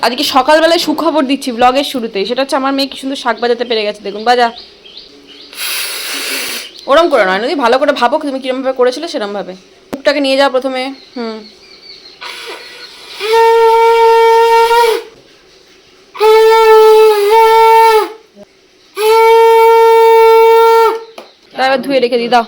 আজকে সকালবেলায় সুখবর দিচ্ছি ব্লগের শুরুতেই, সেটা হচ্ছে আমার মেয়ে কি সুন্দর শাক বাজাতে পেরে গেছে। দেখুন বাজা, ওরম করে নয় নদী, ভালো করে ভাবো তুমি কিরমভাবে করেছিলে সেরমভাবে। মুখটাকে নিয়ে যাও প্রথমে। এবার ধুয়ে রেখে দিই, দাও।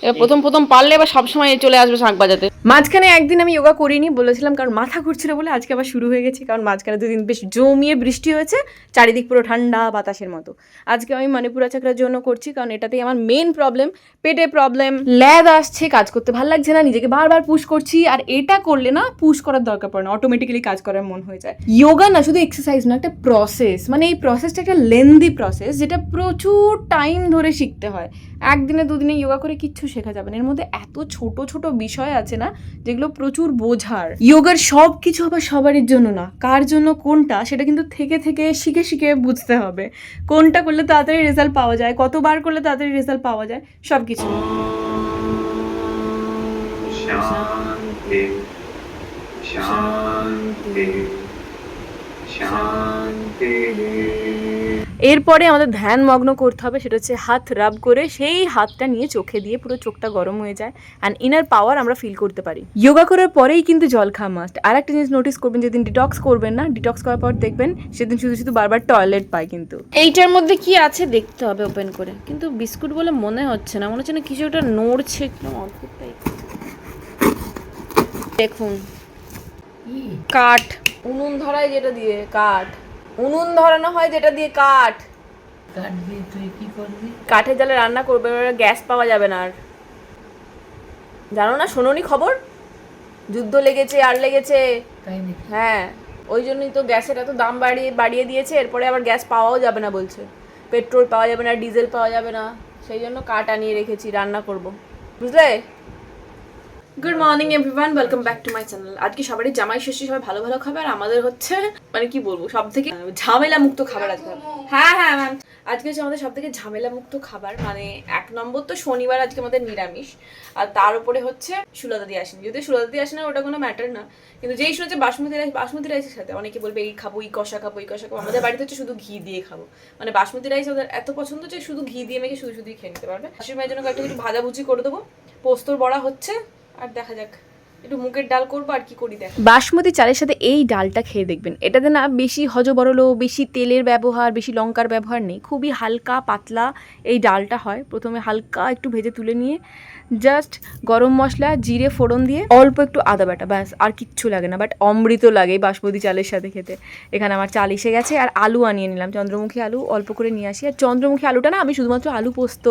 এবার প্রথম প্রথম পারলে এবার সবসময় চলে আসবে শাক বাজাতে। মাঝখানে একদিন আমি যোগা করিনি বলেছিলাম, কারণ মাথা ঘুরছিল বলে। আজকে আবার শুরু হয়ে গেছি, কারণ মাঝখানে দুদিন বেশ জমিয়ে বৃষ্টি হয়েছে, চারিদিক পুরো ঠান্ডা বাতাসের মতো। আজকে আমি মণিপুরা চাকরার জন্য করছি, কারণ এটাতেই আমার মেন প্রবলেম, পেটে প্রবলেম, ল্যাদ আসছে, কাজ করতে ভালো লাগছে না, নিজেকে বারবার পুশ করছি। আর এটা করলে না পুশ করার দরকার পড়ে না, অটোমেটিক্যালি কাজ করার মন হয়ে যায়। যোগা না শুধু এক্সারসাইজ না, একটা প্রসেস, মানে এই প্রসেসটা একটা লেন্দি প্রসেস, যেটা প্রচুর টাইম ধরে শিখতে হয়। একদিনে দুদিনে যোগা করে কিচ্ছু শেখা যাবে না। এর মধ্যে এত ছোট ছোট বিষয় আছে না, যেগুলো প্রচুর বোঝার। যোগার সব কিছু আবার সবারই জন্য না, কার জন্য কোনটা সেটা কিন্তু থেকে থেকে শিখে শিখে বুঝতে হবে। কোনটা করলে তাড়াতাড়ি রেজাল্ট পাওয়া যায়, কতবার করলে তাড়াতাড়ি রেজাল্ট পাওয়া যায়, সব কিছু। শান্তি শান্তি শান্তি। এরপরে আমাদের ধ্যান মগ্ন করতে হবে, সেটা হচ্ছে হাত রাব করে সেই হাতটা নিয়ে চোখে দিয়ে পুরো চোখটা গরম হয়ে যায়, অ্যান্ড ইনার পাওয়ার আমরা ফিল করতে পারি। যোগা করার পরেই কিন্তু জল খাওয়া মাস্ট। আর একটা জিনিস নোটিস করবেন, যেদিন ডিটক্স করবেন না, ডিটক্স করার পর দেখবেন সেদিন শুধু শুধু বারবার টয়লেট পায়। কিন্তু এইটার মধ্যে কি আছে দেখতে হবে ওপেন করে, কিন্তু বিস্কুট বলে মনে হচ্ছে না, মনে হচ্ছে না কিছু একটা নড়ছে, একদম অদ্ভুত টাইপ। দেখুন কাঠ, উনুন ধরায় যেটা দিয়ে কাঠ, উনুন ধরানো হয় যেটা দিয়ে কাঠ, কাঠ দিয়ে তুই কি করবি? কাঠের জালে রান্না করবে, গ্যাস পাওয়া যাবে না আর। জানো না, শোনোনি খবর? যুদ্ধ লেগেছে আর লেগেছে। তাই নাকি? হ্যাঁ, ওই জন্যই তো গ্যাসের এত দাম বাড়িয়ে দিয়েছে। এরপরে আবার গ্যাস পাওয়াও যাবে না বলছে, পেট্রোল পাওয়া যাবে না, ডিজেল পাওয়া যাবে না। সেই জন্য কাঠ আনিয়ে রেখেছি, রান্না করব, বুঝলে? Good morning everyone, welcome back to my channel. আজকে সবারই জামাই ষষ্ঠী, সবাই ভালো ভালো খাবার। আমাদের হচ্ছে মানে কি বলবো, সব থেকে ঝামেলা মুক্ত খাবার আজকে। হ্যাঁ হ্যাঁ ম্যাম, আজকে হচ্ছে আমাদের সব থেকে ঝামেলা মুক্ত খাবার। মানে এক নম্বর তো শনিবার আজকে আমাদের নিরামিষ, আর তার উপরে হচ্ছে সুলতা দিয়ে আসেনি। যদি সুলতা দিয়ে আসে না ওটা কোনো ম্যাটার না, কিন্তু যেই শুনেছে বাসমতি রাইসের সাথে অনেকে বলবে এই খাবো, এই কষা খাবো, এই কষা খাবো। আমাদের বাড়িতে হচ্ছে শুধু ঘি দিয়ে খাবো, মানে বাসমতি রাইস ওদের এত পছন্দ যে শুধু ঘি দিয়ে মেখে শুধু শুধুই খেয়ে নিতে পারবে। শাশুড়ি মায়ের জন্য কয়েকটা কিছু ভাজাভুজি করে দেবো, পোস্তর বড়া হচ্ছে, আর দেখা যাক একটু মুগের ডাল করবো, আর কি করি দেখ। বাসমতি চালের সাথে এই ডালটা খেয়ে দেখবেন, এটাতে না বেশি হজবরল, বেশি তেলের ব্যবহার, বেশি লঙ্কার ব্যবহার নেই, খুবই হালকা পাতলা এই ডালটা হয়। প্রথমে হালকা একটু ভেজে তুলে নিয়ে জাস্ট গরম মশলা জিরে ফোড়ন দিয়ে অল্প একটু আদা বাটা, ব্যাস, আর কিচ্ছু লাগে না। বাট অমৃত লাগে এই বাসমতি চালের সাথে খেতে। এখানে আমার চাল এসে গেছে, আর আলু আনিয়ে নিলাম, চন্দ্রমুখী আলু অল্প করে নিয়ে আসি। আর চন্দ্রমুখী আলুটা না আমি শুধুমাত্র আলু পোস্ত,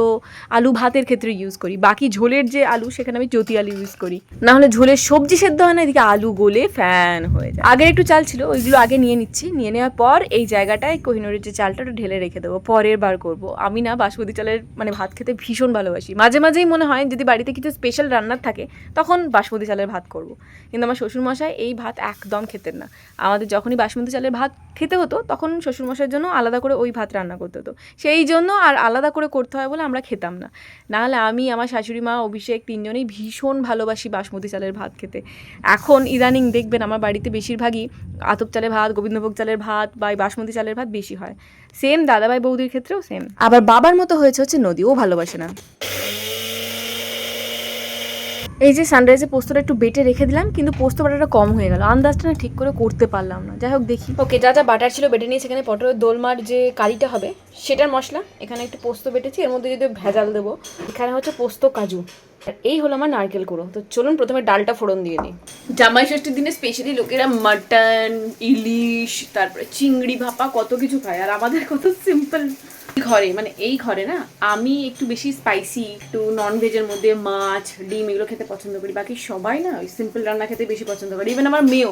আলু ভাতের ক্ষেত্রে ইউজ করি। বাকি ঝোলের যে আলু সেখানে আমি জ্যোতি আলু ইউজ করি, না হলে ঝোলের সবজি সেদ্ধ হয় না, এদিকে আলু গলে ফ্যান হয়ে যায়। আগের একটু চাল ছিল, ওইগুলো আগে নিয়ে নিচ্ছি। নিয়ে নেওয়ার পর এই জায়গাটায় কোহিনুরের যে চালটা ওটা ঢেলে রেখে দেবো, পরের বার করবো। আমি না বাসমতি চালের মানে ভাত খেতে ভীষণ ভালোবাসি। মাঝে মাঝেই মনে হয় যদি বাড়িতে কিছু স্পেশাল রান্নার থাকে তখন বাসমতি চালের ভাত করব, কিন্তু আমার শ্বশুরমশাই এই ভাত একদম খেতেন না। আমাদের যখনই বাসমতি চালের ভাত খেতে হতো তখন শ্বশুরমশাইয়ের জন্য আলাদা করে ওই ভাত রান্না করতে হতো, সেই জন্য আর আলাদা করে করতে হয় বলে আমরা খেতাম না। নাহলে আমি, আমার শাশুড়ি মা, অভিষেক তিনজনেই ভীষণ ভালোবাসি বাসমতি চালের ভাত খেতে। এখন ইদানিং দেখবেন আমার বাড়িতে বেশিরভাগই আতপ চালের ভাত, গোবিন্দভোগ চালের ভাত বা বাসমতি চালের ভাত বেশি হয়। সেম দাদাভাই বৌদির ক্ষেত্রেও সেম। আবার বাবার মতো হয়েছে হচ্ছে নদী, ও ভালোবাসে না। এই যে সানরাইজে পোস্তটা একটু বেটে রেখে দিলাম, কিন্তু পোস্ত বাটাটা কম হয়ে গেল, আন্দাজটা না ঠিক করে করতে পারলাম না। যাই হোক দেখি। ওকে, যা যা বাটার ছিল বেটে নিয়েছি। এখানে পটলের দোলমার যে কারিটা হবে সেটার মশলা, এখানে একটু পোস্ত বেটেছি, এর মধ্যে যদি ভেজাল দেবো। এখানে হচ্ছে পোস্ত কাজু, আর এই হলো আমার নারকেল কুড়ো। তো চলুন প্রথমে ডালটা ফোড়ন দিয়ে দিই। জামাই ষষ্ঠীর দিনে স্পেশালি লোকেরা মাটন, ইলিশ, তারপরে চিংড়ি ভাপা কত কিছু খায়, আর আমাদের কত সিম্পল ঘরে, মানে এই ঘরে না আমি একটু বেশি স্পাইসি, একটু ননভেজের মধ্যে মাছ ডিম এগুলো খেতে পছন্দ করি। বাকি সবাই না ওই সিম্পল রান্না খেতে বেশি পছন্দ করে। ইভেন আমার মেয়েও।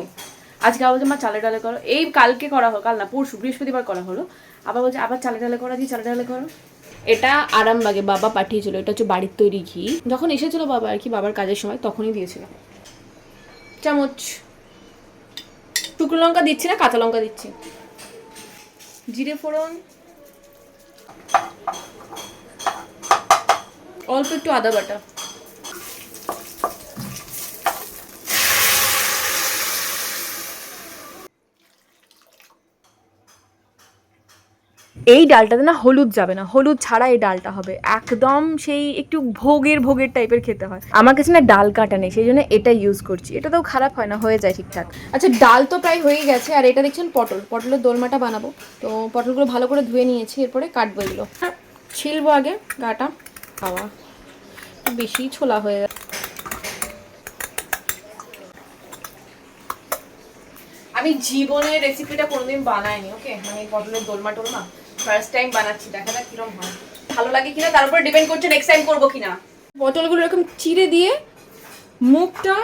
আজকে আবার বলছে মা চালে ডালে করো, এই কালকে করা হলো, কাল না পরশু বৃহস্পতিবার করা হলো, আবার বলছে আবার চালে ডালে করা দিই, চালে ডালে করো। এটা আরামবাগে বাবা পাঠিয়েছিল, এটা হচ্ছে বাড়ির তৈরি ঘি। যখন এসেছিল বাবা আর কি, বাবার কাজের সময় তখনই দিয়েছিল। চামচ। শুকনো লঙ্কা দিচ্ছি না, কাঁচা লঙ্কা দিচ্ছি। জিরে ফোড়ন, অল্প একটু আদা বাটা, এই ডালটাতে না হলুদ যাবে না, হলুদ ছাড়া এই ডালটা হবে একদম সেই একটু ভোগের ভোগের টাইপের খেতে হয়। আমার কাছে না ডাল কাটা নেই, সেই জন্য এটা ইউজ করছি। এটাতেও খারাপ হয় না, হয়ে যায় ঠিকঠাক। আচ্ছা ডাল তো প্রায় হয়েই গেছে, আর এটা দেখছেন পটলের দোলমাটা বানাবো। তো পটলগুলো ভালো করে ধুয়ে নিয়েছি, এরপরে কাটবো এগুলো। ছিলবো আগে গাটা, খাওয়া বেশি ছোলা হয়ে গেছে। আমি জীবনে রেসিপিটা কোনোদিন বানাইনি, ওকে, মানে পটলের দোলমা টোলমা ফার্স্ট টাইম বানাচ্ছি, দেখা যাক কিরকম হয়, ভালো লাগে কিনা তার উপরে ডিপেন্ড করছে নেক্সট টাইম করবো কিনা। পটলগুলো এরকম চিড়ে দিয়ে মুখটা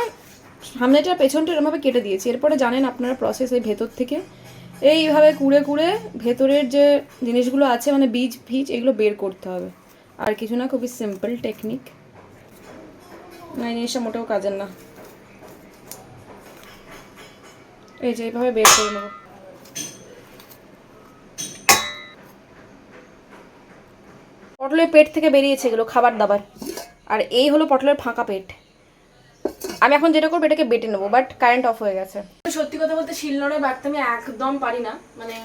সামনেটা পেছনটা এরকমভাবে কেটে দিয়েছি। এরপরে জানেন আপনারা প্রসেস, এই ভেতর থেকে এইভাবে কুড়ে কুড়ে ভেতরের যে জিনিসগুলো আছে মানে বীজ ফিজ এগুলো বের করতে হবে। আর কিছু না, খুবই সিম্পল টেকনিক, না এই জিনিসটা মোটেও কাজের না। এই যে এইভাবে বের করে নেব। পটলের পেট থেকে বেরিয়েছে এগুলো খাবার দাবার, আর এই হলো পটলের ফাঁকা পেট। আমি এখন যেটা করবো এটাকে বেটে নেবো, বাট কারেন্ট অফ হয়ে গেছে। সত্যি কথা বলতে শিলনোড়ায় বাটতে আমি একদম পারি না, মানে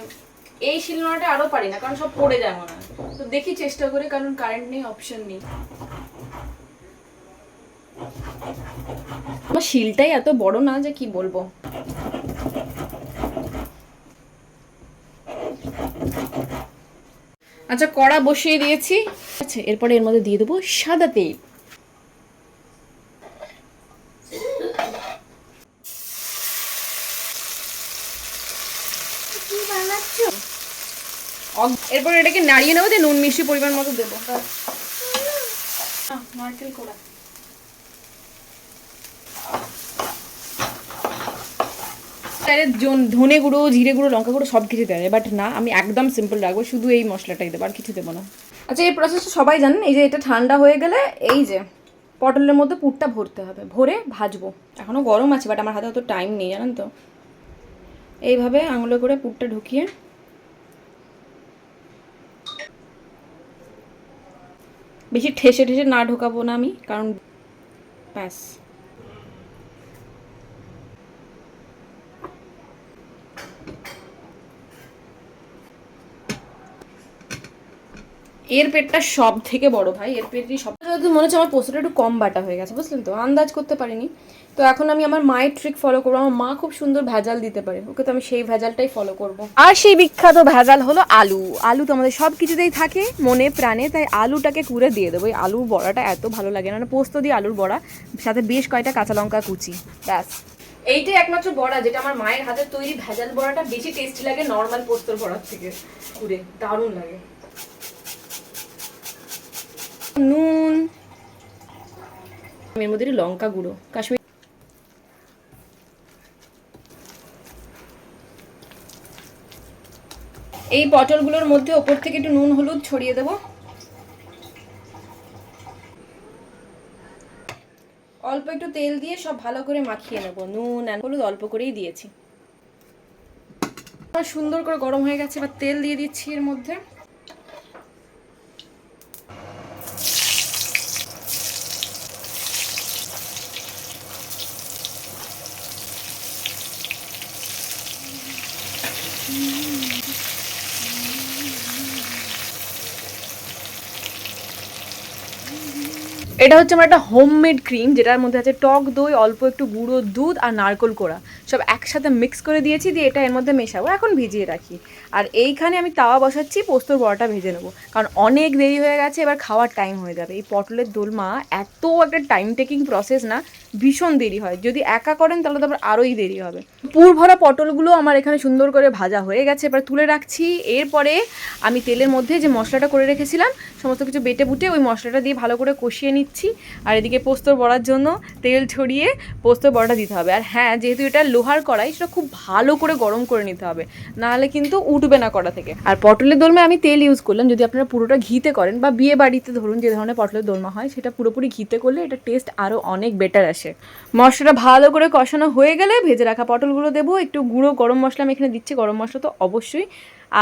এই শিলনোড়াটা আরও পারি না, কারণ সব পড়ে যায় মনে হয়। তো দেখি চেষ্টা করে, কারণ কারেন্ট নেই, অপশন নেই। আমার শিলটাই এত বড় না যে কি বলবো। আচ্ছা কড়া বসিয়ে দিয়েছি, আচ্ছা এরপরে এর মধ্যে দিয়ে দেবো সাদা তেল। এরপর এটাকে নাড়িয়ে নেবো, দিয়ে নুন মিষ্টি পরিমাণ মতো দেবো। নারকেল কোড়া, ধনে গুঁড়ো, জিরে গুঁড়ো, লঙ্কা গুঁড়ো সব কিছু দেওয়া যায়, বাট না, আমি একদম সিম্পল রাখবো, শুধু এই মশলাটাই দেবো, আর কিছু দেবো না। আচ্ছা এই প্রসেসটা সবাই জানেন। এই যে এটা ঠান্ডা হয়ে গেলে এই যে পটলের মধ্যে পুরটা ভরতে হবে, ভরে ভাজবো। এখনও গরম আছে, বাট আমার হাতে অত টাইম নেই জানেন তো। এইভাবে আঙুলে করে পুরটা ঢুকিয়ে বেশি ঠেসে ঠেসে না ঢোকাবো না আমি, কারণ ব্যাস। এর পেটটা সব থেকে বড় ভাই, এর পেটই সব। মনে হচ্ছে আমার পোস্তটা একটু কম বাটা হয়ে গেছে, বুঝলেন তো, আন্দাজ করতে পারিনি। তো এখন আমি আমার মায়ের ট্রিক ফলো করবো। আমার মা খুব সুন্দর ভেজাল দিতে পারে, ওকে তো আমি সেই ভেজালটাই ফলো করব। আর সেই বিখ্যাত ভেজাল হলো আলু। আলু তো আমাদের সব কিছুতেই থাকে মনে প্রাণে, তাই আলুটাকে কুড়ে দিয়ে দেবো। এই আলুর বড়াটা এত ভালো লাগে না, পোস্ত দিয়ে আলুর বড়া, সাথে বেশ কয়টা কাঁচা লঙ্কা কুচি, ব্যাস। এইটাই একমাত্র বড়া যেটা আমার মায়ের হাতের তৈরি ভেজাল বড়াটা বেশি টেস্টি লাগে নর্মাল পোস্তর বড়ার থেকে, কুড়ে দারুণ লাগে। নুন, এর মধ্যে লঙ্কা গুঁড়ো, কাশ্মীর। এই পটলগুলোর মধ্যে ওপর থেকে একটু নুন হলুদ ছড়িয়ে দেব। অল্প একটু তেল দিয়ে সব ভালো করে মাখিয়ে নেব। নুন আর হলুদ অল্প করেই দিয়েছি। সুন্দর করে গরম হয়ে গেছে, এবার তেল দিয়ে দিচ্ছি এর মধ্যে। এটা হচ্ছে আমার একটা হোমমেড ক্রিম, যেটার মধ্যে আছে টক দই, অল্প একটু গুঁড়ো দুধ আর নারকেল কোড়া, সব একসাথে মিক্স করে দিয়েছি, দিয়ে এটা এর মধ্যে মেশাবো, এখন ভিজিয়ে রাখি। আর এইখানে আমি তাওয়া বসাচ্ছি, পোস্তর বড়াটা ভেজে নেবো, কারণ অনেক দেরি হয়ে গেছে, এবার খাওয়ার টাইম হয়ে যাবে। এই পটলের দোলমা এত একটা টাইম টেকিং প্রসেস না, ভীষণ দেরি হয়। যদি একা করেন তাহলে তো আবার আরোই দেরি হবে। পুর ভরা পটলগুলো আমার এখানে সুন্দর করে ভাজা হয়ে গেছে, এবার তুলে রাখছি। এরপরে আমি তেলের মধ্যে যে মশলাটা করে রেখেছিলাম সমস্ত কিছু বেটে বুটে ওই মশলাটা দিয়ে ভালো করে কষিয়ে নিচ্ছি। আর এদিকে পোস্তর বড়ার জন্য তেল ছড়িয়ে পোস্তর বড়াটা দিতে হবে। আর হ্যাঁ, যেহেতু এটা লোহার কড়াই, সেটা খুব ভালো করে গরম করে নিতে হবে, নাহলে কিন্তু উঠবে না কড়া থেকে। আর পটলের দোলমায় আমি তেল ইউজ করলাম, যদি আপনারা পুরোটা ঘিতে করেন বা বিয়ে বাড়িতে ধরুন যে ধরনের পটলের দোলমা হয় সেটা পুরোপুরি ঘিতে করলে এটা টেস্ট আরও অনেক বেটার আসে। মশলাটা ভালো করে কষানো হয়ে গেলে ভেজে রাখা পটলগুলো দেবো। একটু গুঁড়ো গরম মশলা আমি এখানে দিচ্ছি, গরম মশলা তো অবশ্যই।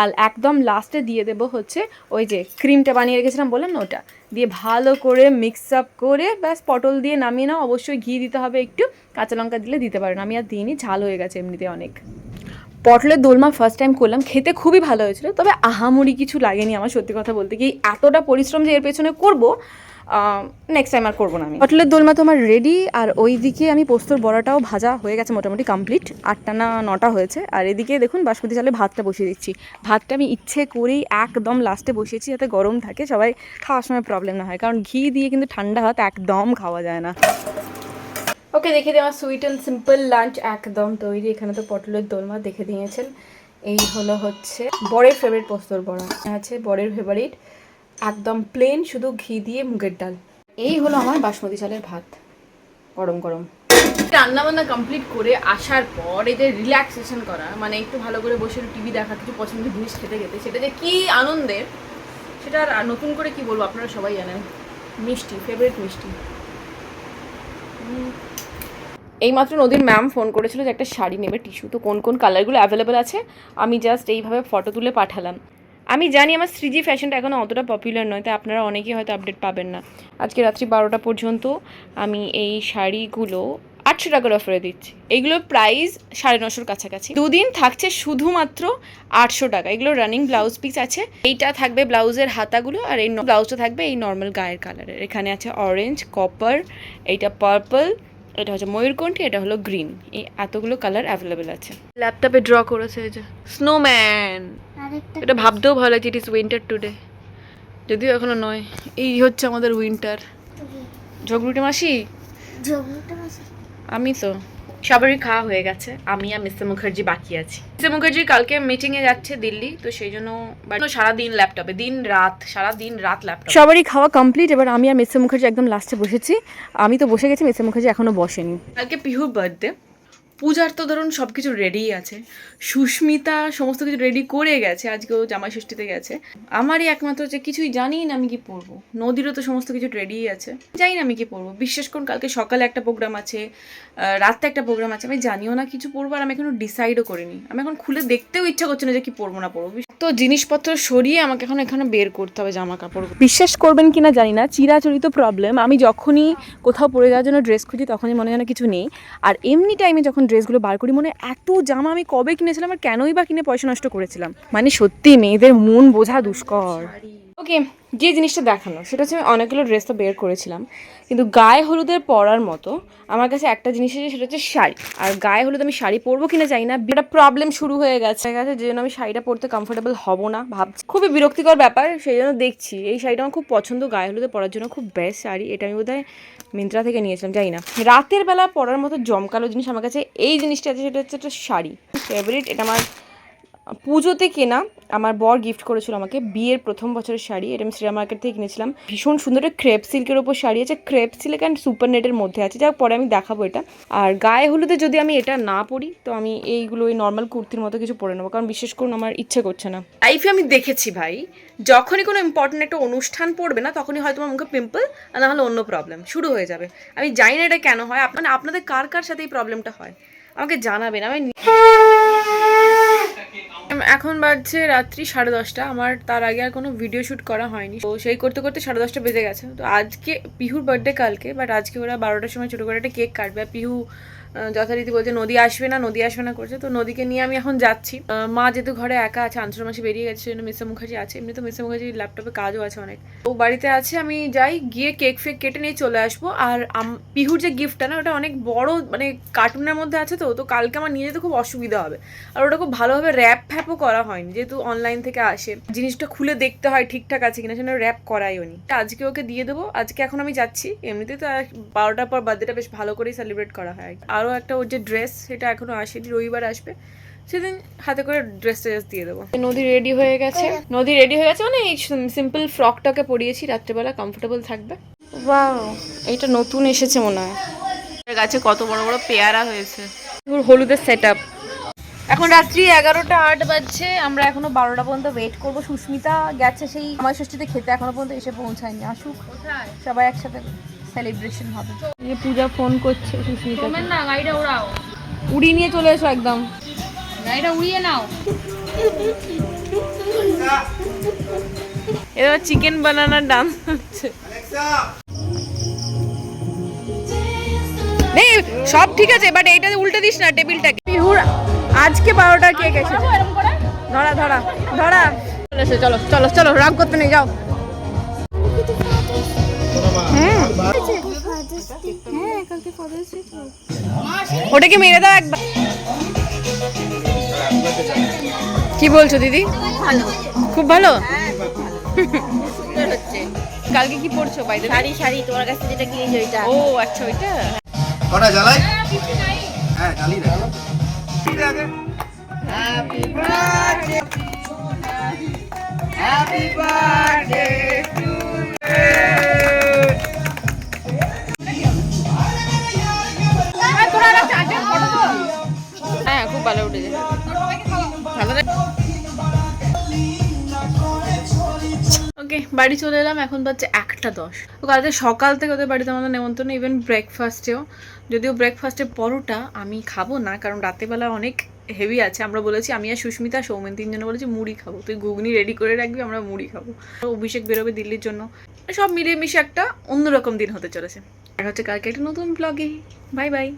আর একদম লাস্টে দিয়ে দেবো হচ্ছে ওই যে ক্রিমটা বানিয়ে রেখেছিলাম বললেন না, ওটা দিয়ে ভালো করে মিক্স আপ করে ব্যাস পটল দিয়ে নামিয়ে নাও। অবশ্যই ঘি দিতে হবে একটু, কাঁচা লঙ্কা দিলে দিতে পারেন, আমি আর দিইনি, ঝাল হয়ে গেছে এমনিতে অনেক। পটলের দোলমা ফার্স্ট টাইম করলাম, খেতে খুবই ভালো হয়েছিল, তবে আহামরি কিছু লাগেনি আমার, সত্যি কথা বলতে কি এতটা পরিশ্রম যে এর পেছনে করবো, নেক্সট টাইম আর করবো না আমি। পটলের দোলমা তো আমার রেডি, আর ওইদিকে আমি পোস্তর বড়াটাও ভাজা হয়ে গেছে মোটামুটি কমপ্লিট, 8টা না 9টা হয়েছে। আর এদিকে দেখুন বাসমতি চালে ভাতটা বসিয়ে দিচ্ছি। ভাতটা আমি ইচ্ছে করেই একদম লাস্টে বসিয়েছি যাতে গরম থাকে, সবাই খাওয়ার সময় প্রবলেম না হয়, কারণ ঘি দিয়ে কিন্তু ঠান্ডা ভাত একদম খাওয়া যায় না। ওকে, দেখে দিই আমার সুইট অ্যান্ড সিম্পল লাঞ্চ একদম তৈরি। এখানে তো পটলের দোলমা দেখে দিয়েছেন। এই হচ্ছে বরের ফেভারিট পোস্তর বড়া, আছে বরের ফেভারিট একদম প্লেন, শুধু ঘি দিয়ে মুগের ডাল। এই হলো আমার বাসমতি চালের ভাত গরম গরম। রান্নাবান্না কমপ্লিট করে আসার পর এই যে রিল্যাক্সেশন করা, মানে একটু ভালো করে বসে টিভি দেখা, কিছু পছন্দের জিনিস খেতে খেতে, সেটা যে কি আনন্দের, সেটা আর নতুন করে কি বলবো, আপনারা সবাই জানেন। মিষ্টি, ফেভারিট মিষ্টি। এইমাত্র নদীর ম্যাম ফোন করেছিল যে একটা শাড়ি নেবে টিস্যু, তো কোন কোন কালারগুলো অ্যাভেলেবেল আছে আমি জাস্ট এইভাবে ফটো তুলে পাঠালাম। আমি জানি আমার শ্রীজি ফ্যাশনটা এখনও অতটা পপুলার নয়, তাই আপনারা অনেকেই হয়তো আপডেট পাবেন না। আজকে রাত্রি 12টা পর্যন্ত আমি এই শাড়িগুলো 800 টাকার অফারে দিচ্ছি। এইগুলোর প্রাইস 950-এর কাছাকাছি। দুদিন থাকছে শুধুমাত্র 800 টাকা। এগুলো রানিং ব্লাউজ পিস আছে। এইটা থাকবে ব্লাউজের হাতাগুলো, আর এই ব্লাউজটা থাকবে এই নর্মাল গায়ের কালারের। এখানে আছে অরেঞ্জ, কপার, এইটা পার্পল, এটা হচ্ছে ময়ূরকণ্ঠী, এটা হলো গ্রিন। এই এতগুলো কালার অ্যাভেলেবেল আছে। ল্যাপটপে ড্র করেছে এই যে স্নোম্যান, এটা ভাবতেও ভালো লাগছে। ইট ইজ উইন্টার টুডে, যদিও এখনো নয়। এই হচ্ছে আমাদের উইন্টার। ঝগড়ুটে মাসি, আমি তো সবারই খাওয়া হয়ে গেছে, আমি আর মিস্টার মুখার্জি বাকি আছি। মিস্টার মুখার্জি কালকে মিটিংয়ে যাচ্ছে দিল্লি, তো সেই জন্য সারাদিন ল্যাপটপে, সারাদিন রাত ল্যাপটপ। সবারই খাওয়া কমপ্লিট, এবার আমি আর মিস্টার মুখার্জি একদম লাস্টে বসেছি। আমি তো বসে গেছি, মিস্টার মুখার্জি এখনো বসেনি। কালকে পিহুর বার্থডে, পূজার তো ধরুন সব কিছু রেডিই আছে। সুস্মিতা সমস্ত কিছু রেডি করে গেছে, আজকেও জামাই ষষ্ঠীতে গেছে। আমারই একমাত্র যে কিছুই জানি না আমি কি পরবো। নদীরও তো সমস্ত কিছু রেডিই আছে, জানি না আমি কি পরবো। বিশ্বাস করুন কালকে সকালে একটা প্রোগ্রাম আছে, রাতে একটা প্রোগ্রাম আছে, আমি জানিও না কিছু পরবো, আর আমি এখনো ডিসাইডও করিনি। আমি এখন খুলে দেখতেও ইচ্ছা করছে না যে কি পরবো না পরবো। তো জিনিসপত্র সরিয়ে আমাকে এখন এখানে বের করতে হবে জামা কাপড়। বিশ্বাস করবেন কিনা জানি না, চিরাচরিত প্রবলেম। আমি যখনই কোথাও পরে যাওয়ার জন্য ড্রেস খুঁজি তখনই মনে হয় না কিছু নেই, আর এমনি টাইমে যখন ড্রেসগুলো বার করি মনে এত জামা আমি কবে কিনেছিলাম আর কেনই বা কিনে পয়সা নষ্ট করেছিলাম। মানে সত্যি মেয়েদের মন বোঝা দুষ্কর। ওকে, যে জিনিসটা দেখানো সেটা হচ্ছে আমি অনেকগুলো ড্রেস তো বের করেছিলাম, কিন্তু গায়ে হলুদের পরার মতো আমার কাছে একটা জিনিস আছে, সেটা হচ্ছে শাড়ি। আর গায়ে হলুদ আমি শাড়ি পরবো কিনা জানি না, একটা প্রবলেম শুরু হয়ে গেছে যে জন্য আমি শাড়িটা পরতে কমফোর্টেবল হব না ভাবছি। খুবই বিরক্তিকর ব্যাপার, সেই জন্য দেখছি। এই শাড়িটা আমার খুব পছন্দ, গায়ে হলুদে পরার জন্য খুব বেস্ট শাড়ি। এটা আমি বোধহয় মিন্ত্রা থেকে নিয়েছিলাম, জানি না। রাতের বেলা পরার মতো জমকালো জিনিস আমার কাছে এই জিনিসটা আছে, সেটা হচ্ছে একটা শাড়ি ফেভারিট। এটা আমার পুজোতে কেনা, আমার বর গিফট করেছিল আমাকে, বিয়ের প্রথম বছরের শাড়ি। এটা আমি শ্রীরা মার্কেট থেকে কিনেছিলাম। ভীষণ সুন্দর একটা ক্রেপ সিল্কের ওপর শাড়ি আছে, ক্রেপ সিল্ক অ্যান্ড সুপার নেটের মধ্যে আছে, যা পরে আমি দেখাবো এটা। আর গায়ে হলুদে যদি আমি এটা না পরি, তো আমি এইগুলো ওই নর্মাল কুর্তির মতো কিছু পরে নেবো, কারণ বিশেষ করুন আমার ইচ্ছে করছে না। লাইফে আমি দেখেছি ভাই, যখনই কোনো ইম্পর্টেন্ট একটা অনুষ্ঠান পড়বে না, তখনই হয়তো আমার মুখে পিম্পল, আর না হলে অন্য প্রবলেম শুরু হয়ে যাবে। আমি জানি না এটা কেন হয়, আপনাদের কার কার সাথে এই প্রবলেমটা হয় আমাকে জানাবেন। এখন বাজছে রাত্রি 10:30। আমার তার আগে আর কোনো ভিডিও শ্যুট করা হয়নি, তো সেই করতে করতে 10:30 বেজে গেছে। তো আজকে পিহুর বার্থডে কালকে, বাট আজকে ওরা 12টার সময় ছোটো করে একটা কেক কাটবে। আর পিহু যথারীতি বলছে নদী আসবে না করছে, তো নদীকে নিয়ে আমি এখন যাচ্ছি। মা যেহেতু ঘরে একা আছে, আঞ্চল মাসি বেরিয়ে গেছে, সেজন্য মিস্টার মুখার্জি আছে। এমনি তো মিস্টার মুখার্জির ল্যাপটপে কাজও আছে অনেক, ও বাড়িতে আছে। আমি যাই, গিয়ে কেক ফেক কেটে নিয়ে চলে আসবো। আর পিহুর যে গিফটটা না, ওটা অনেক বড়, মানে কার্টুনের মধ্যে আছে, তো কালকে আমার নিয়ে যেতে খুব অসুবিধা হবে। আর ওটা খুব ভালোভাবে র্যাপ ফ্যাপও করা হয়নি, যেহেতু অনলাইন থেকে আসে, জিনিসটা খুলে দেখতে হয় ঠিকঠাক আছে কিনা, সেটা র্যাপ করাইও নি। আজকে ওকে দিয়ে দেবো। আজকে এখন আমি যাচ্ছি। এমনিতেই তো 12টার পর বার্থডেটা বেশ ভালো করেই সেলিব্রেট করা হয়। আরও একটা ওর যে ড্রেস, সেটা এখনো আসেনি, রবিবার আসবে, সেদিন হাতে করে ড্রেসটা জাস্ট দিয়ে দেবো। নদী রেডি হয়ে গেছে মানে এই সিম্পল ফ্রকটাকে পরিয়েছি, রাত্রেবেলা কমফোর্টেবল থাকবে। ওয়াও, এইটা নতুন এসেছে মনে হয়। গাছে কত বড় বড় পেয়ারা হয়েছে। হলুদের সেট আপ। এখন রাত্রি 11:08 বাজছে। আমরা এখনো 12টা পর্যন্ত ওয়েট করবো। সুস্মিতা গেছে সেই জামাই ষষ্ঠীতে খেতে, এখনো পর্যন্ত এসে পৌঁছায়নি। আসুক, সবাই একসাথে সেলিব্রেশন হবে। এই পূজা ফোন করছে সুস্মিতা, না গাড়িটা উড়াও, উড়িয়ে নিয়ে চলে এসো, একদম গাড়িটা উড়িয়ে নাও। এবার চিকেন বানানার ডান্স হচ্ছে। সব ঠিক আছে, বাট এইটা উল্টে দিস না টেবিলটাকে। পিহুর আজকে 12টা কেক এসেছে। ধরা ধরা ধরা চলো চলো চলো, রাগ করতে নেই, যাও। ওটাকে মেরে দাও একবার। কি বলছো দিদি? খুব ভালো। কালকে কি পড়ছো? বাইরে শাড়ি শাড়ি তোমার কাছে যেটা কিনেছি ওইটা। ও আচ্ছা, ওইটা। কটা জ্বালাই? হ্যাঁ জ্বালিয়ে দাও। Happy birthday happy birthday to হ্যাঁ খুব ভালো উঠেছে, ভালো। ওকে, বাড়ি চলে এলাম, এখন বাজছে 1:10। তো কালকে সকাল থেকে ওদের বাড়িতে আমাদের নেমন্তন্ন, ইভেন ব্রেকফাস্টেও। যদিও ব্রেকফাস্টে পরোটা আমি খাবো না, কারণ রাতেবেলা অনেক হেভি আছে। আমরা বলেছি, আমি আর সুস্মিতা সৌমেন তিনজনে বলেছি মুড়ি খাবো, তুই ঘুগনি রেডি করে রাখবি, আমরা মুড়ি খাবো। অভিষেক বেরোবে দিল্লির জন্য, সব মিলিয়ে মিশে একটা অন্যরকম দিন হতে চলেছে। দেখা হচ্ছে কালকে একটা নতুন ব্লগে। Bye bye.